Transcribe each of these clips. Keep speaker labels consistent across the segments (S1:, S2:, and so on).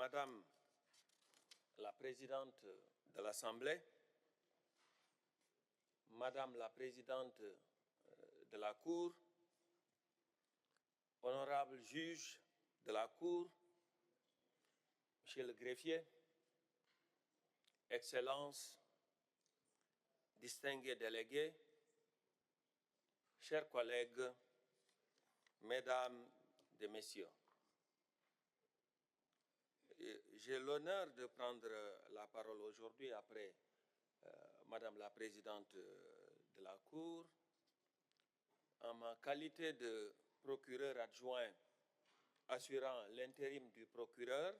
S1: Madame la Présidente de l'Assemblée, Madame la Présidente de la Cour, Honorable Juge de la Cour, Monsieur le Greffier, Excellences, distingués délégués, chers collègues, Mesdames et Messieurs, j'ai l'honneur de prendre la parole aujourd'hui après Madame la Présidente de la Cour, en ma qualité de procureur adjoint assurant l'intérim du procureur,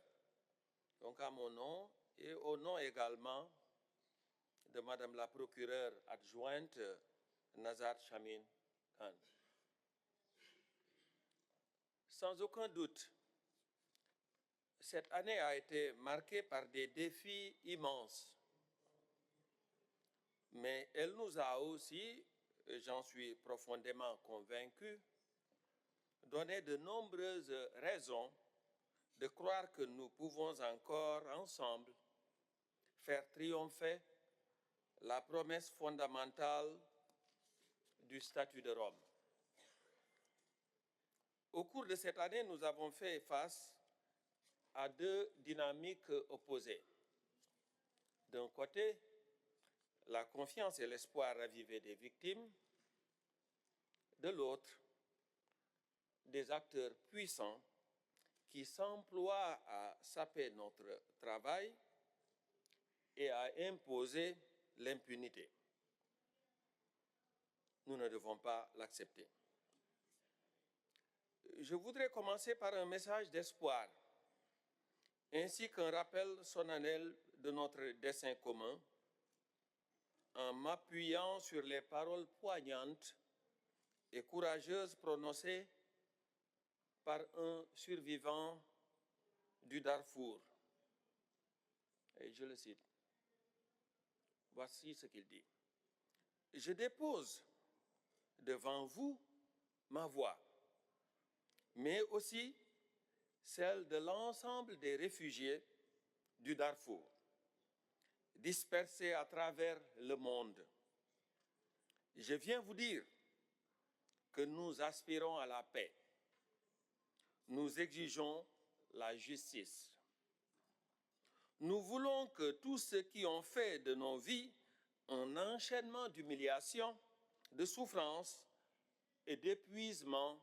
S1: donc à mon nom et au nom également de Madame la procureure adjointe Nazar Chamin Khan. Sans aucun doute, cette année a été marquée par des défis immenses, mais elle nous a aussi, j'en suis profondément convaincu, donné de nombreuses raisons de croire que nous pouvons encore ensemble faire triompher la promesse fondamentale du statut de Rome. Au cours de cette année, nous avons fait face à deux dynamiques opposées. D'un côté, la confiance et l'espoir ravivé des victimes. De l'autre, des acteurs puissants qui s'emploient à saper notre travail et à imposer l'impunité. Nous ne devons pas l'accepter. Je voudrais commencer par un message d'espoir, ainsi qu'un rappel solennel de notre dessein commun, en m'appuyant sur les paroles poignantes et courageuses prononcées par un survivant du Darfour. Et je le cite. Voici ce qu'il dit. « Je dépose devant vous ma voix, mais aussi celle de l'ensemble des réfugiés du Darfour, dispersés à travers le monde. Je viens vous dire que nous aspirons à la paix. Nous exigeons la justice. Nous voulons que tous ceux qui ont fait de nos vies un enchaînement d'humiliation, de souffrance et d'épuisement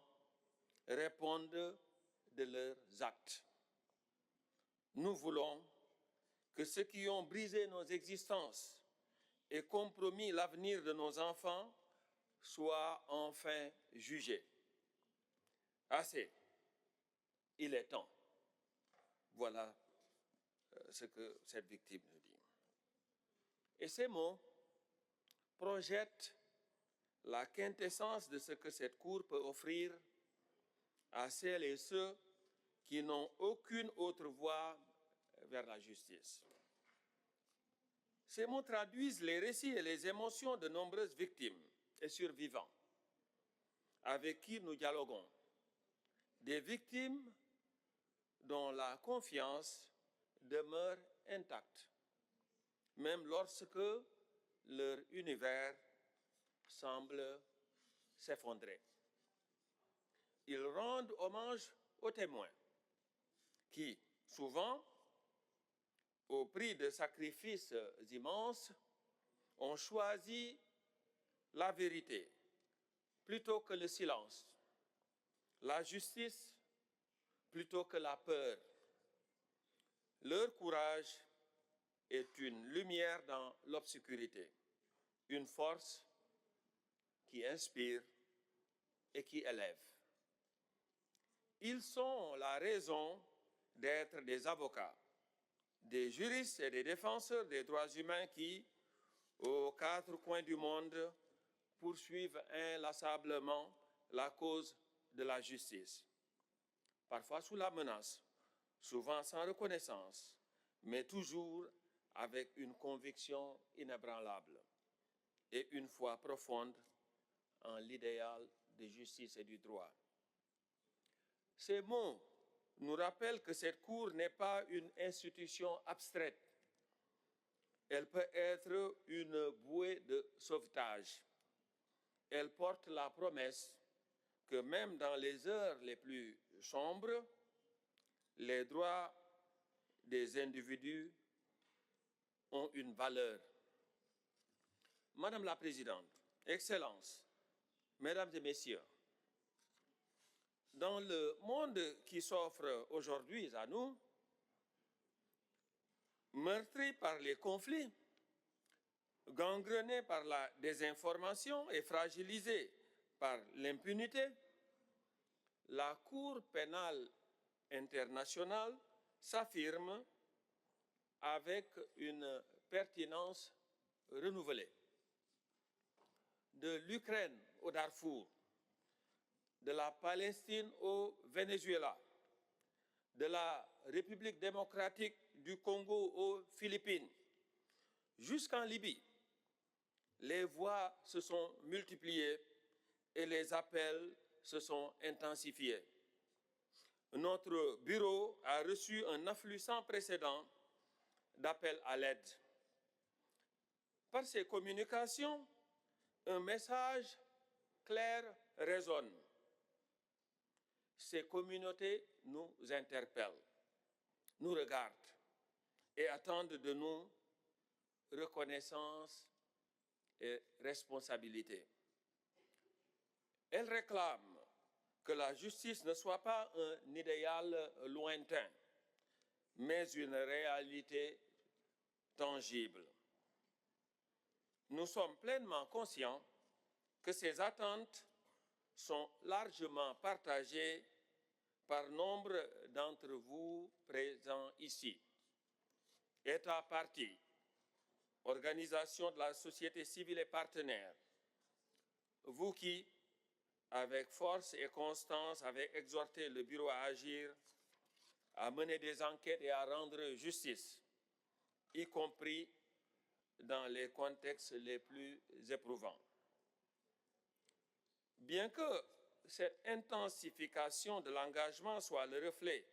S1: répondent de leurs actes. Nous voulons que ceux qui ont brisé nos existences et compromis l'avenir de nos enfants soient enfin jugés. Assez, il est temps. Voilà ce que cette victime nous dit. Et ces mots projettent la quintessence de ce que cette Cour peut offrir à celles et ceux qui n'ont aucune autre voie vers la justice. Ces mots traduisent les récits et les émotions de nombreuses victimes et survivants avec qui nous dialoguons. Des victimes dont la confiance demeure intacte, même lorsque leur univers semble s'effondrer. Ils rendent hommage aux témoins qui, souvent, au prix de sacrifices immenses, ont choisi la vérité plutôt que le silence, la justice plutôt que la peur. Leur courage est une lumière dans l'obscurité, une force qui inspire et qui élève. Ils sont la raison d'être des avocats, des juristes et des défenseurs des droits humains qui, aux quatre coins du monde, poursuivent inlassablement la cause de la justice, parfois sous la menace, souvent sans reconnaissance, mais toujours avec une conviction inébranlable et une foi profonde en l'idéal de justice et du droit. Ces mots nous rappelle que cette Cour n'est pas une institution abstraite. Elle peut être une bouée de sauvetage. Elle porte la promesse que même dans les heures les plus sombres, les droits des individus ont une valeur. Madame la Présidente, Excellences, Mesdames et Messieurs, dans le monde qui s'offre aujourd'hui à nous, meurtri par les conflits, gangrené par la désinformation et fragilisé par l'impunité, la Cour pénale internationale s'affirme avec une pertinence renouvelée. De l'Ukraine au Darfour, de la Palestine au Venezuela, de la République démocratique du Congo aux Philippines, jusqu'en Libye, les voix se sont multipliées et les appels se sont intensifiés. Notre bureau a reçu un afflux sans précédent d'appels à l'aide. Par ces communications, un message clair résonne. Ces communautés nous interpellent, nous regardent et attendent de nous reconnaissance et responsabilité. Elles réclament que la justice ne soit pas un idéal lointain, mais une réalité tangible. Nous sommes pleinement conscients que ces attentes sont largement partagées par nombre d'entre vous présents ici. États partis, organisations de la société civile et partenaires, vous qui, avec force et constance, avez exhorté le bureau à agir, à mener des enquêtes et à rendre justice, y compris dans les contextes les plus éprouvants. Bien que cette intensification de l'engagement soit le reflet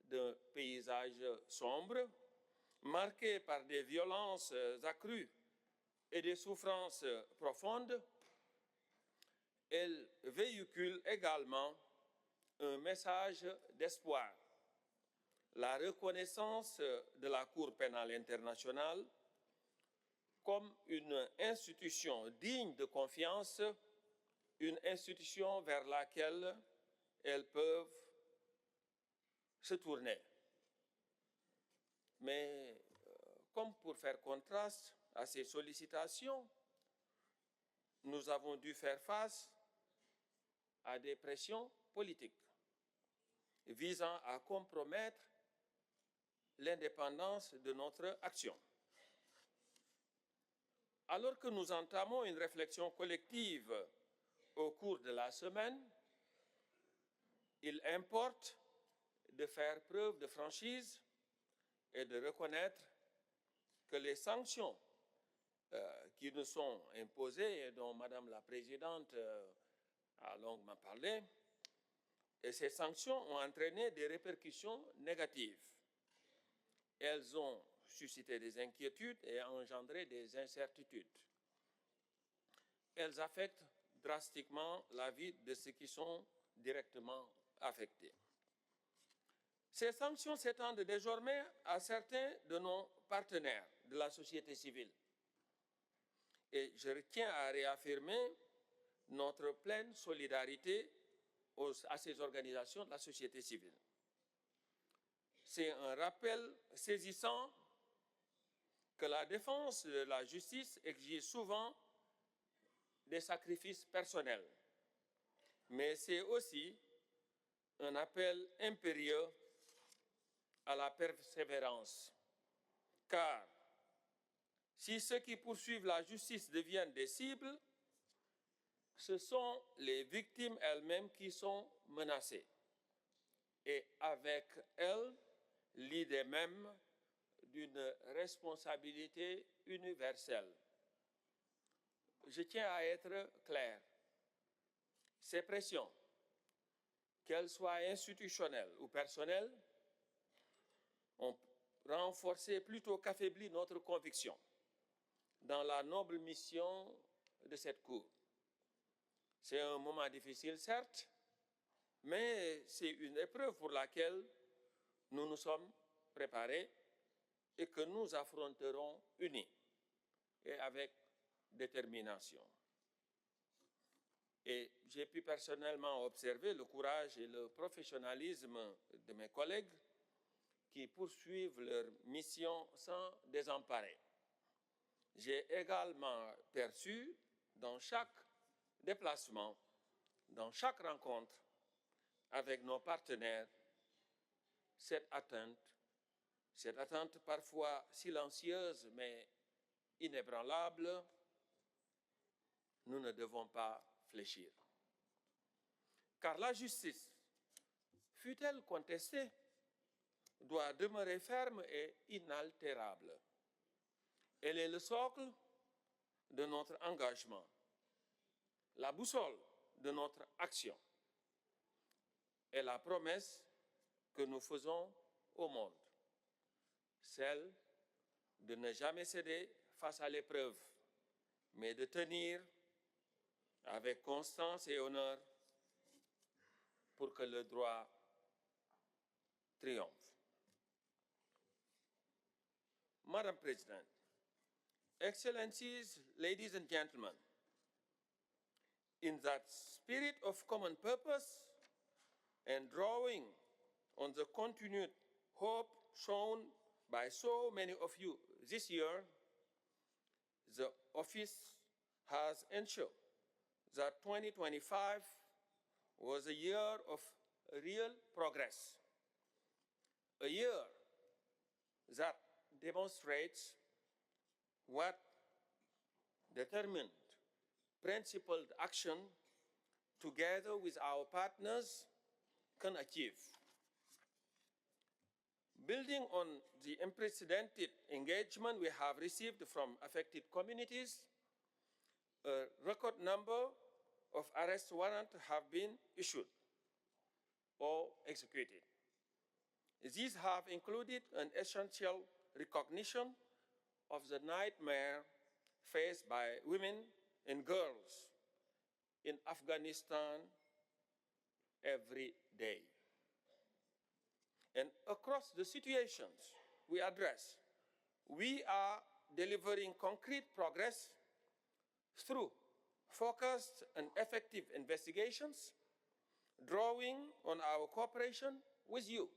S1: d'un paysage sombre, marqué par des violences accrues et des souffrances profondes, elle véhicule également un message d'espoir. La reconnaissance de la Cour pénale internationale comme une institution digne de confiance, une institution vers laquelle elles peuvent se tourner. Mais comme pour faire contraste à ces sollicitations, nous avons dû faire face à des pressions politiques visant à compromettre l'indépendance de notre action. Alors que nous entamons une réflexion collective au cours de la semaine, il importe de faire preuve de franchise et de reconnaître que les sanctions qui nous sont imposées et dont Madame la Présidente a longuement parlé, et ces sanctions ont entraîné des répercussions négatives. Elles ont suscité des inquiétudes et engendré des incertitudes. Elles affectent drastiquement la vie de ceux qui sont directement affectés. Ces sanctions s'étendent désormais à certains de nos partenaires de la société civile. Et je tiens à réaffirmer notre pleine solidarité à ces organisations de la société civile. C'est un rappel saisissant que la défense de la justice exige souvent des sacrifices personnels, mais c'est aussi un appel impérieux à la persévérance, car si ceux qui poursuivent la justice deviennent des cibles, ce sont les victimes elles-mêmes qui sont menacées. Et avec elles, l'idée même d'une responsabilité universelle. Je tiens à être clair. Ces pressions, qu'elles soient institutionnelles ou personnelles, ont renforcé plutôt qu'affaibli notre conviction dans la noble mission de cette Cour. C'est un moment difficile, certes, mais c'est une épreuve pour laquelle nous nous sommes préparés et que nous affronterons unis et avec détermination. Et j'ai pu personnellement observer le courage et le professionnalisme de mes collègues qui poursuivent leur mission sans désemparer. J'ai également perçu dans chaque déplacement, dans chaque rencontre avec nos partenaires, cette attente parfois silencieuse mais inébranlable. Nous ne devons pas fléchir. Car la justice, fût-elle contestée, doit demeurer ferme et inaltérable. Elle est le socle de notre engagement, la boussole de notre action et la promesse que nous faisons au monde, celle de ne jamais céder face à l'épreuve, mais de tenir avec constance et honneur pour que le droit triomphe. Madam President, Excellencies, ladies and gentlemen, in that spirit of common purpose and drawing on the continued hope shown by so many of you this year, the office has ensured that 2025 was a year of real progress, a year that demonstrates what determined, principled action together with our partners can achieve. Building on the unprecedented engagement we have received from affected communities, a record number of arrest warrants have been issued or executed. These have included an essential recognition of the nightmare faced by women and girls in Afghanistan every day. And across the situations we address, we are delivering concrete progress through focused and effective investigations, drawing on our cooperation with you.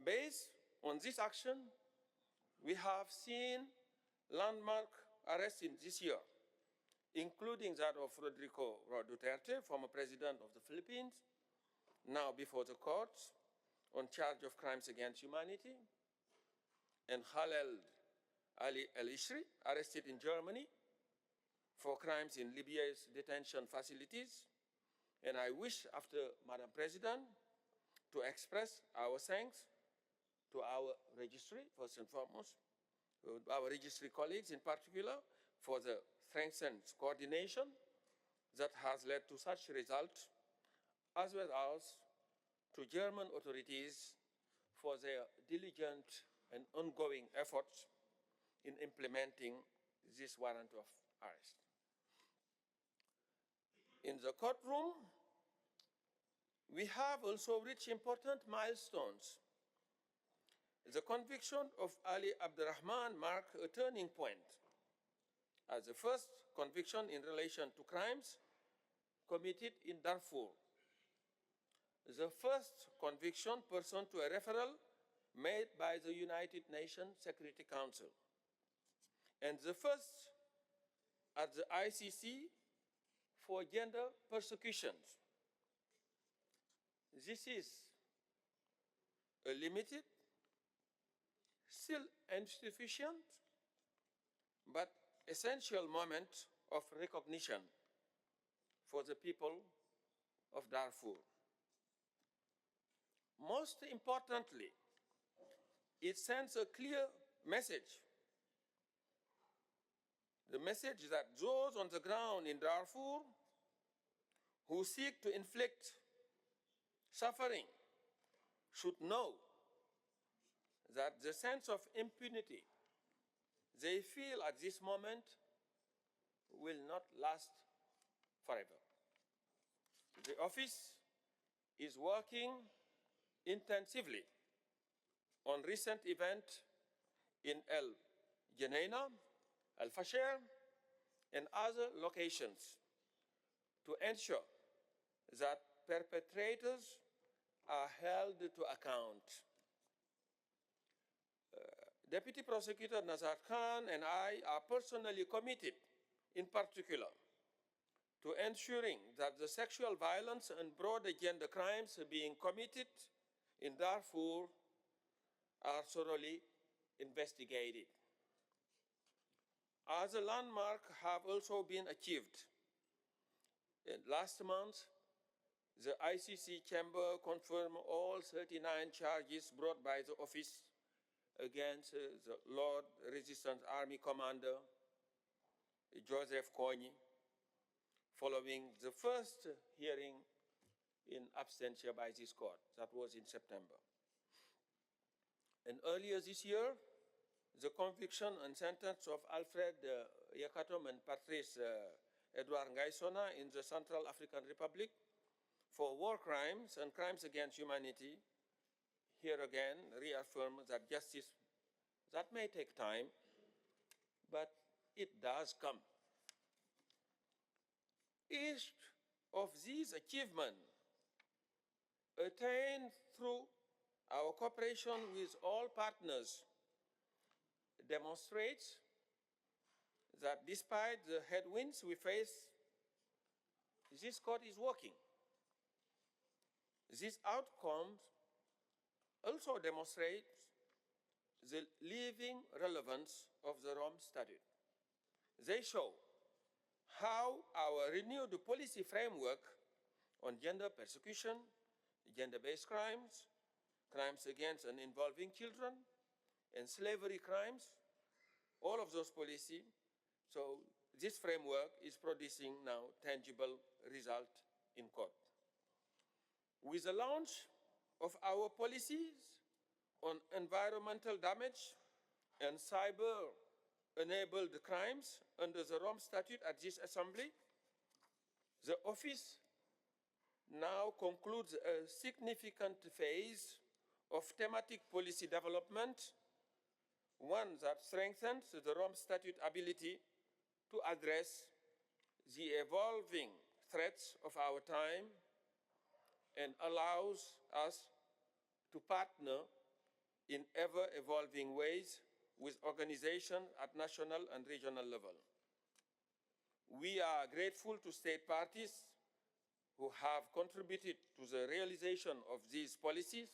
S1: Based on this action, we have seen landmark arrests in this year, including that of Rodrigo Duterte, former president of the Philippines, now before the courts on charge of crimes against humanity, and Khaled Ali El-Ishri, arrested in Germany for crimes in Libya's detention facilities. And I wish, after Madam President, to express our thanks to our registry, first and foremost, our registry colleagues in particular, for the strengthened coordination that has led to such results, as well as to German authorities for their diligent and ongoing efforts in implementing this warrant of arrest. In the courtroom, we have also reached important milestones. The conviction of Ali Abdurrahman marked a turning point as the first conviction in relation to crimes committed in Darfur, the first conviction pursuant to a referral made by the United Nations Security Council, and the first at the ICC for gender persecutions. This is a limited, still insufficient, but essential moment of recognition for the people of Darfur. Most importantly, it sends a clear message. The message that those on the ground in Darfur who seek to inflict suffering should know that the sense of impunity they feel at this moment will not last forever. The office is working intensively on recent events in El Geneina, Al Fasher, and other locations to ensure that perpetrators are held to account. Deputy Prosecutor Nazar Khan and I are personally committed, in particular, to ensuring that the sexual violence and broader gender crimes being committed in Darfur are thoroughly investigated. Other landmarks have also been achieved. Last month, the ICC chamber confirmed all 39 charges brought by the office against the Lord Resistance Army commander, Joseph Kony, following the first hearing in absentia by this court. That was in September. And earlier this year, the conviction and sentence of Alfred Yakatom and Patrice Edouard Ngaisona in the Central African Republic for war crimes and crimes against humanity, here again reaffirm that justice, that may take time, but it does come. Each of these achievements attained through our cooperation with all partners demonstrates that despite the headwinds we face, this court is working. These outcomes also demonstrate the living relevance of the Rome Statute. They show how our renewed policy framework on gender persecution, gender-based crimes, crimes against and involving children, and slavery crimes, all of those policies, so this framework is producing now tangible result in court. With the launch of our policies on environmental damage and cyber-enabled crimes under the Rome Statute at this Assembly, the office now concludes a significant phase of thematic policy development, one that strengthens the Rome Statute ability to address the evolving threats of our time and allows us to partner in ever-evolving ways with organizations at national and regional level. We are grateful to state parties who have contributed to the realization of these policies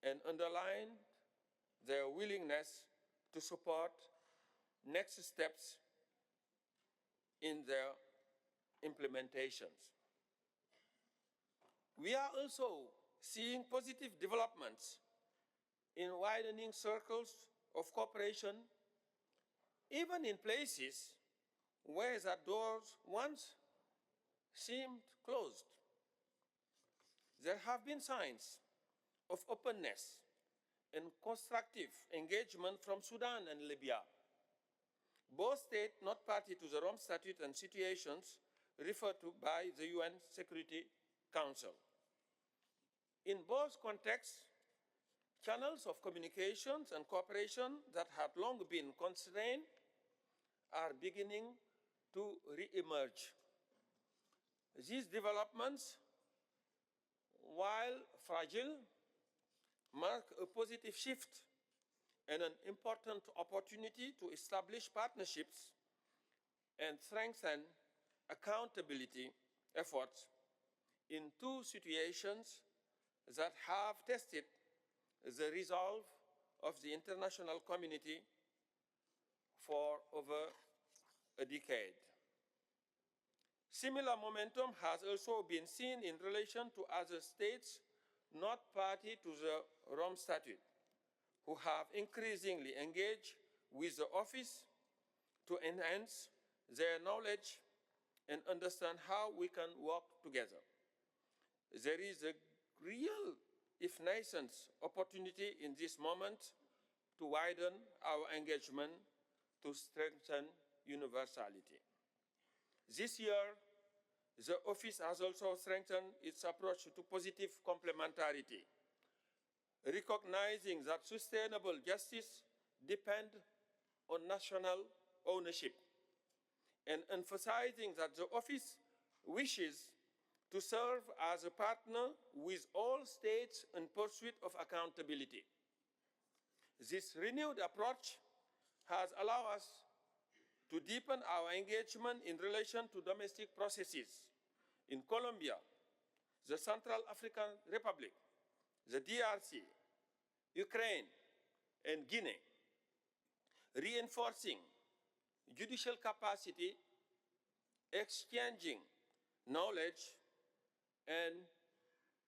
S1: and underline their willingness to support next steps in their implementations. We are also seeing positive developments in widening circles of cooperation, even in places where the doors once seemed closed. There have been signs of openness and constructive engagement from Sudan and Libya, both states not party to the Rome Statute and situations referred to by the UN Security Council. In both contexts, channels of communications and cooperation that had long been constrained are beginning to re-emerge. These developments, while fragile, mark a positive shift and an important opportunity to establish partnerships and strengthen accountability efforts in two situations that have tested the resolve of the international community for over a decade. Similar momentum has also been seen in relation to other states not party to the Rome Statute, who have increasingly engaged with the office to enhance their knowledge and understand how we can work together. There is a real, if Renaissance opportunity in this moment to widen our engagement to strengthen universality. This year, the Office has also strengthened its approach to positive complementarity, recognizing that sustainable justice depends on national ownership, and emphasizing that the Office wishes to serve as a partner with all states in pursuit of accountability. This renewed approach has allowed us to deepen our engagement in relation to domestic processes in Colombia, the Central African Republic, the DRC, Ukraine, and Guinea, reinforcing judicial capacity, exchanging knowledge, and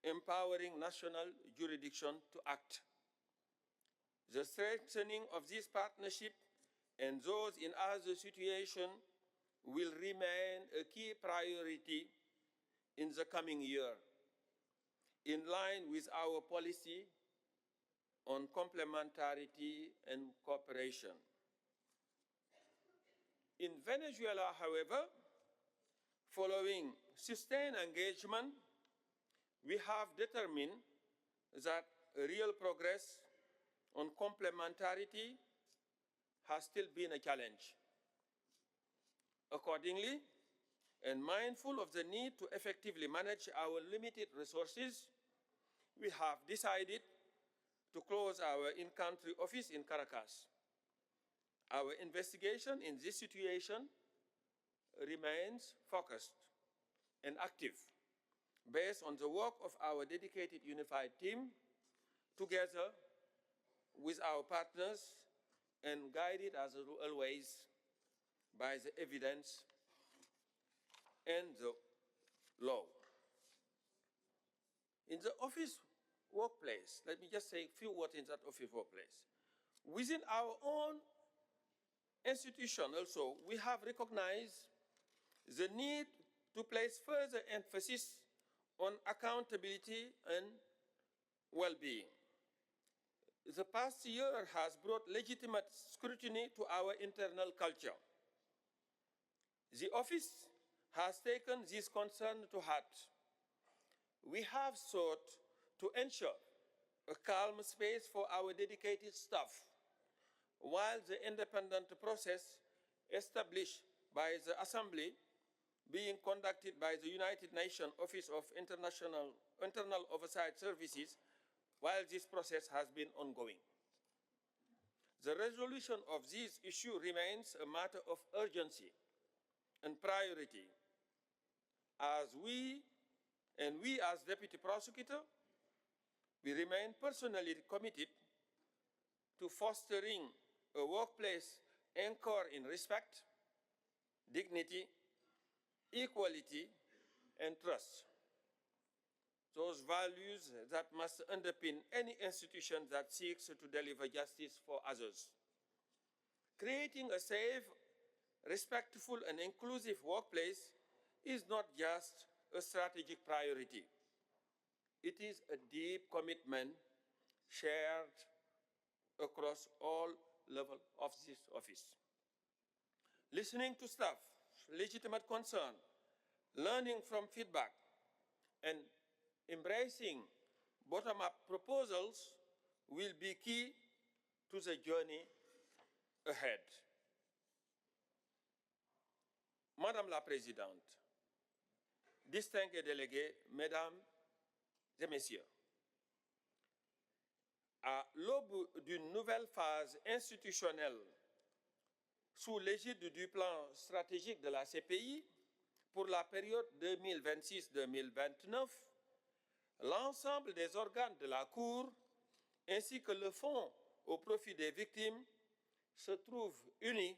S1: empowering national jurisdiction to act. The strengthening of this partnership and those in other situations will remain a key priority in the coming year, in line with our policy on complementarity and cooperation. In Venezuela, however, following sustained engagement, we have determined that real progress on complementarity has still been a challenge. Accordingly, and mindful of the need to effectively manage our limited resources, we have decided to close our in-country office in Caracas. Our investigation in this situation remains focused and active, based on the work of our dedicated unified team, together with our partners and guided as always by the evidence and the law. In the office workplace, let me just say a few words in that office workplace. Within our own institution also, we have recognized the need to place further emphasis on accountability and well-being. The past year has brought legitimate scrutiny to our internal culture. The office has taken this concern to heart. We have sought to ensure a calm space for our dedicated staff, while the independent process established by the Assembly being conducted by the United Nations Office of Internal Oversight Services, while this process has been ongoing. The resolution of this issue remains a matter of urgency and priority, as we as Deputy Prosecutor, we remain personally committed to fostering a workplace anchored in respect, dignity, equality, and trust. Those values that must underpin any institution that seeks to deliver justice for others. Creating a safe, respectful, and inclusive workplace is not just a strategic priority. It is a deep commitment shared across all levels of this office. Listening to staff, legitimate concern, learning from feedback, and embracing bottom-up proposals will be key to the journey ahead. Madame la Présidente, distingués délégués, Mesdames et Messieurs, à l'aube d'une nouvelle phase institutionnelle sous l'égide du plan stratégique de la CPI pour la période 2026-2029, l'ensemble des organes de la Cour ainsi que le Fonds au profit des victimes se trouvent unis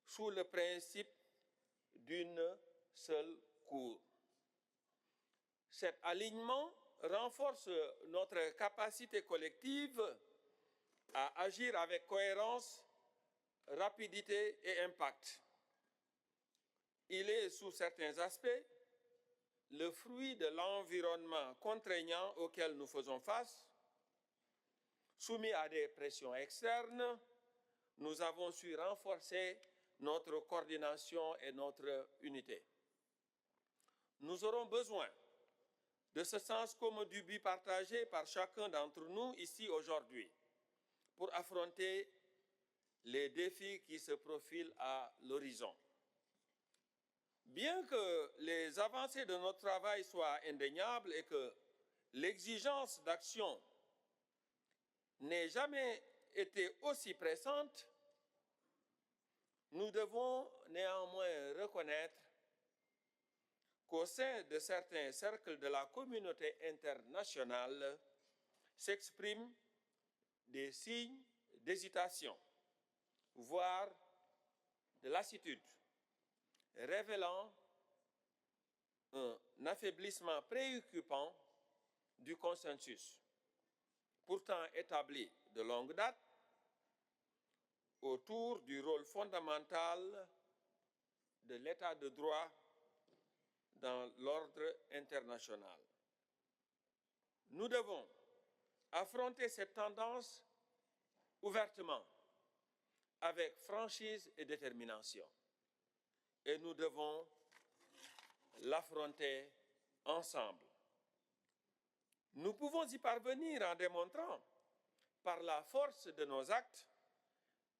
S1: sous le principe d'une seule Cour. Cet alignement renforce notre capacité collective à agir avec cohérence, rapidité et impact. Il est, sous certains aspects, le fruit de l'environnement contraignant auquel nous faisons face, soumis à des pressions externes, nous avons su renforcer notre coordination et notre unité. Nous aurons besoin de ce sens commun du but partagé par chacun d'entre nous ici aujourd'hui pour affronter les défis qui se profilent à l'horizon. Bien que les avancées de notre travail soient indéniables et que l'exigence d'action n'ait jamais été aussi pressante, nous devons néanmoins reconnaître qu'au sein de certains cercles de la communauté internationale s'expriment des signes d'hésitation, voire de lassitude, révélant un affaiblissement préoccupant du consensus, pourtant établi de longue date, autour du rôle fondamental de l'état de droit dans l'ordre international. Nous devons affronter cette tendance ouvertement, avec franchise et détermination. Et nous devons l'affronter ensemble. Nous pouvons y parvenir en démontrant, par la force de nos actes,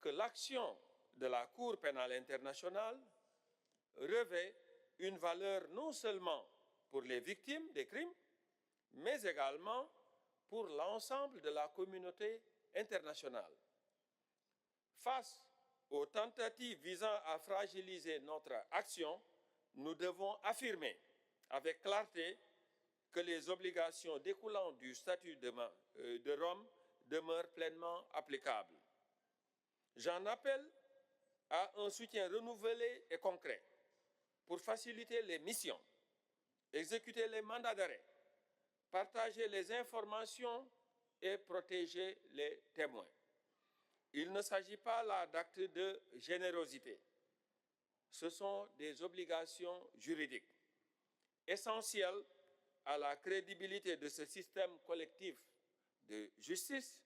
S1: que l'action de la Cour pénale internationale revêt une valeur non seulement pour les victimes des crimes, mais également pour l'ensemble de la communauté internationale. Face aux tentatives visant à fragiliser notre action, nous devons affirmer avec clarté que les obligations découlant du statut de Rome demeurent pleinement applicables. J'en appelle à un soutien renouvelé et concret pour faciliter les missions, exécuter les mandats d'arrêt, partager les informations et protéger les témoins. Il ne s'agit pas là d'actes de générosité. Ce sont des obligations juridiques essentielles à la crédibilité de ce système collectif de justice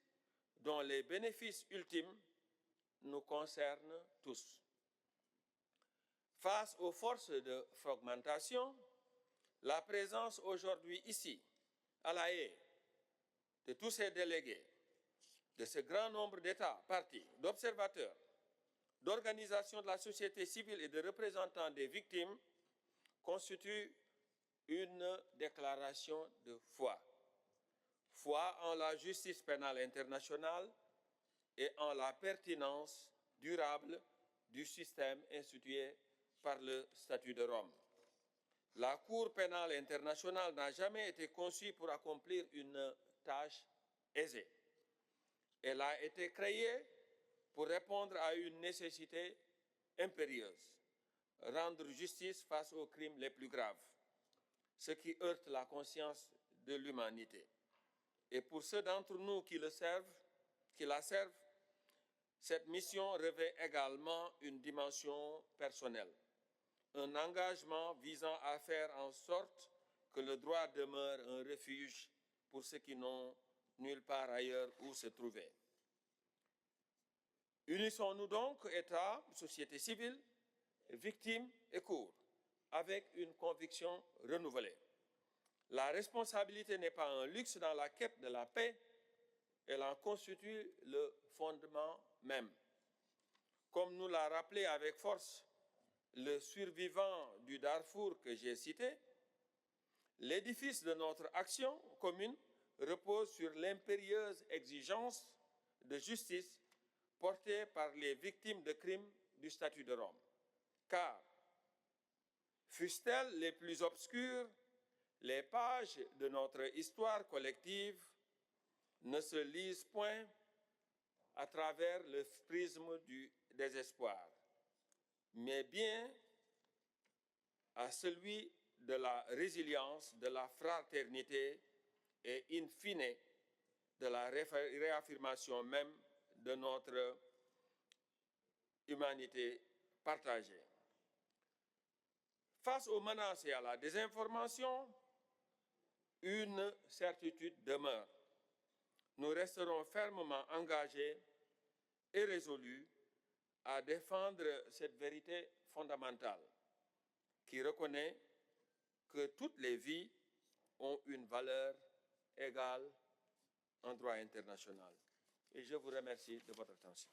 S1: dont les bénéfices ultimes nous concernent tous. Face aux forces de fragmentation, la présence aujourd'hui ici, à La Haye, de tous ces délégués, de ce grand nombre d'États, partis, d'observateurs, d'organisations de la société civile et de représentants des victimes constitue une déclaration de foi. Foi en la justice pénale internationale et en la pertinence durable du système institué par le statut de Rome. La Cour pénale internationale n'a jamais été conçue pour accomplir une tâche aisée. Elle a été créée pour répondre à une nécessité impérieuse, rendre justice face aux crimes les plus graves, ce qui heurte la conscience de l'humanité. Et pour ceux d'entre nous qui la servent, cette mission revêt également une dimension personnelle, un engagement visant à faire en sorte que le droit demeure un refuge pour ceux qui n'ont nulle part ailleurs où se trouver. Unissons-nous donc, État, société civile, victimes et cour, avec une conviction renouvelée. La responsabilité n'est pas un luxe dans la quête de la paix, elle en constitue le fondement même. Comme nous l'a rappelé avec force le survivant du Darfour que j'ai cité, l'édifice de notre action commune repose sur l'impérieuse exigence de justice portée par les victimes de crimes du statut de Rome. Car, fussent-elles les plus obscures, les pages de notre histoire collective ne se lisent point à travers le prisme du désespoir, mais bien à celui de la résilience, de la fraternité et, in fine, de la réaffirmation même de notre humanité partagée. Face aux menaces et à la désinformation, une certitude demeure. Nous resterons fermement engagés et résolus à défendre cette vérité fondamentale qui reconnaît que toutes les vies ont une valeur égale en droit international. Et je vous remercie de votre attention.